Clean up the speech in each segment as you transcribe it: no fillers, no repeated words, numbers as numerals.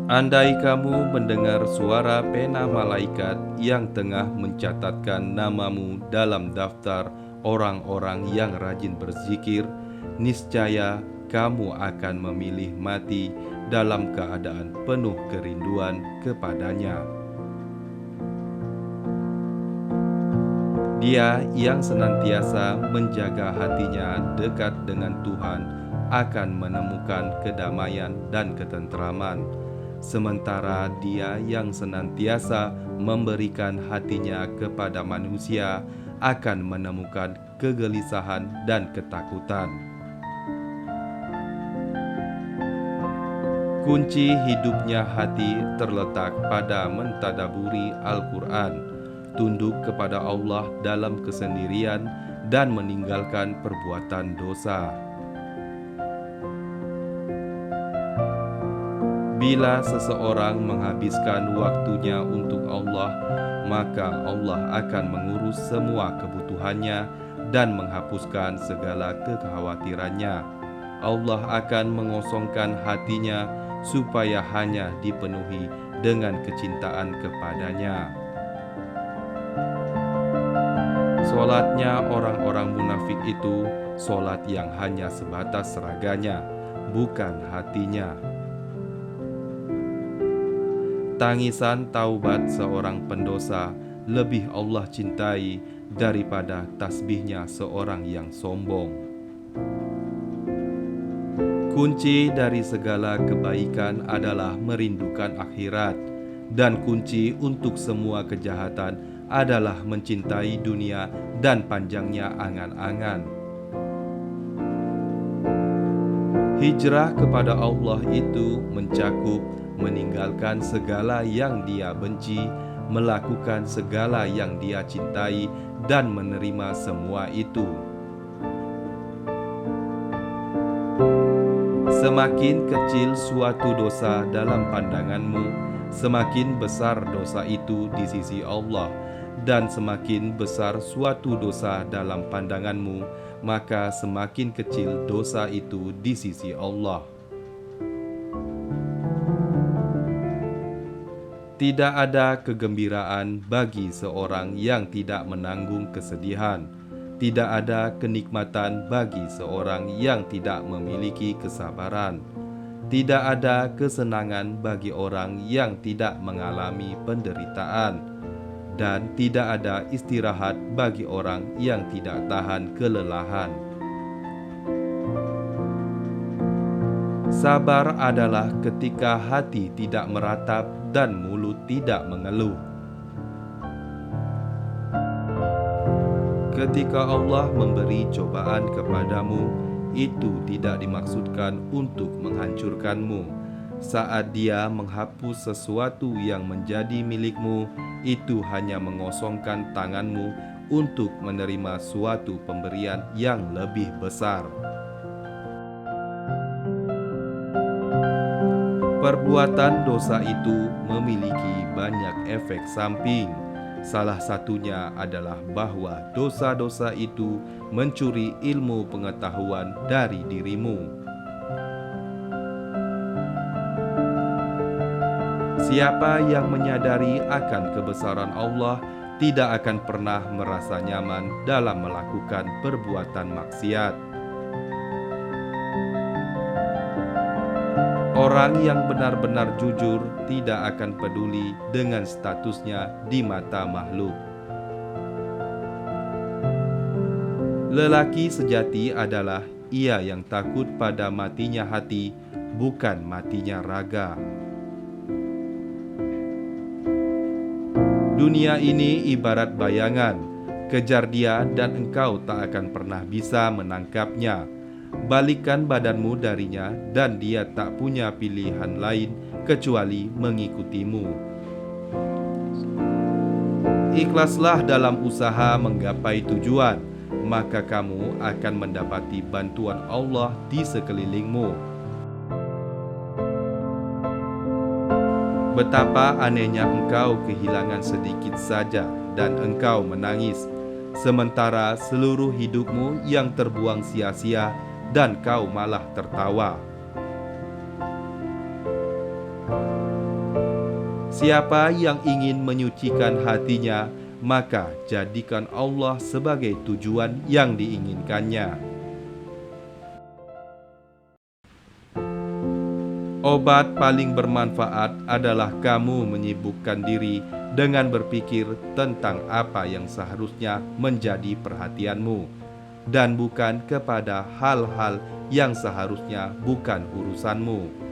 Andai kamu mendengar suara pena malaikat yang tengah mencatatkan namamu dalam daftar orang-orang yang rajin berzikir, niscaya kamu akan memilih mati dalam keadaan penuh kerinduan kepadanya. Dia yang senantiasa menjaga hatinya dekat dengan Tuhan akan menemukan kedamaian dan ketentraman, sementara dia yang senantiasa memberikan hatinya kepada manusia akan menemukan kegelisahan dan ketakutan. Kunci hidupnya hati terletak pada mentadaburi Al-Quran, tunduk kepada Allah dalam kesendirian, dan meninggalkan perbuatan dosa. Bila seseorang menghabiskan waktunya untuk Allah, maka Allah akan mengurus semua kebutuhannya dan menghapuskan segala kekhawatirannya. Allah akan mengosongkan hatinya supaya hanya dipenuhi dengan kecintaan kepadanya. Solatnya orang-orang munafik itu solat yang hanya sebatas seraganya, bukan hatinya. Tangisan taubat seorang pendosa lebih Allah cintai daripada tasbihnya seorang yang sombong. Kunci dari segala kebaikan adalah merindukan akhirat, dan kunci untuk semua kejahatan adalah mencintai dunia dan panjangnya angan-angan. Hijrah kepada Allah itu mencakup meninggalkan segala yang Dia benci, melakukan segala yang Dia cintai, dan menerima semua itu. Semakin kecil suatu dosa dalam pandanganmu, semakin besar dosa itu di sisi Allah, dan semakin besar suatu dosa dalam pandanganmu, maka semakin kecil dosa itu di sisi Allah. Tidak ada kegembiraan bagi seorang yang tidak menanggung kesedihan. Tidak ada kenikmatan bagi seorang yang tidak memiliki kesabaran. Tidak ada kesenangan bagi orang yang tidak mengalami penderitaan. Dan tidak ada istirahat bagi orang yang tidak tahan kelelahan. Sabar adalah ketika hati tidak meratap dan mulut tidak mengeluh. Ketika Allah memberi cobaan kepadamu, itu tidak dimaksudkan untuk menghancurkanmu. Saat Dia menghapus sesuatu yang menjadi milikmu, itu hanya mengosongkan tanganmu untuk menerima suatu pemberian yang lebih besar. Perbuatan dosa itu memiliki banyak efek samping. Salah satunya adalah bahwa dosa-dosa itu mencuri ilmu pengetahuan dari dirimu. Siapa yang menyadari akan kebesaran Allah tidak akan pernah merasa nyaman dalam melakukan perbuatan maksiat. Orang yang benar-benar jujur tidak akan peduli dengan statusnya di mata makhluk. Lelaki sejati adalah ia yang takut pada matinya hati, bukan matinya raga. Dunia ini ibarat bayangan, kejar dia dan engkau tak akan pernah bisa menangkapnya. Balikkan badanmu darinya dan dia tak punya pilihan lain kecuali mengikutimu. Ikhlaslah dalam usaha menggapai tujuan, maka kamu akan mendapati bantuan Allah di sekelilingmu. Betapa anehnya engkau kehilangan sedikit saja dan engkau menangis, sementara seluruh hidupmu yang terbuang sia-sia dan kau malah tertawa. Siapa yang ingin menyucikan hatinya, maka jadikan Allah sebagai tujuan yang diinginkannya. Obat paling bermanfaat adalah kamu menyibukkan diri dengan berpikir tentang apa yang seharusnya menjadi perhatianmu, dan bukan kepada hal-hal yang seharusnya bukan urusanmu.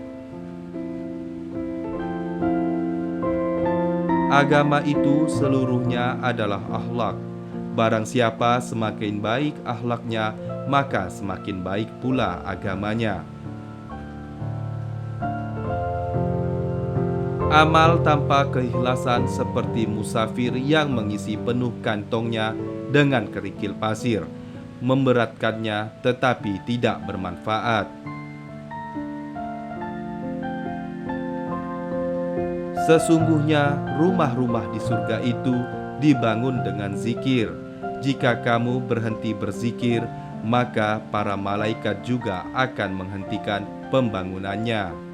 Agama itu seluruhnya adalah akhlak. Barang siapa semakin baik akhlaknya, maka semakin baik pula agamanya. Amal tanpa keikhlasan seperti musafir yang mengisi penuh kantongnya dengan kerikil pasir, memberatkannya tetapi tidak bermanfaat. Sesungguhnya rumah-rumah di surga itu dibangun dengan zikir. Jika kamu berhenti berzikir, maka para malaikat juga akan menghentikan pembangunannya.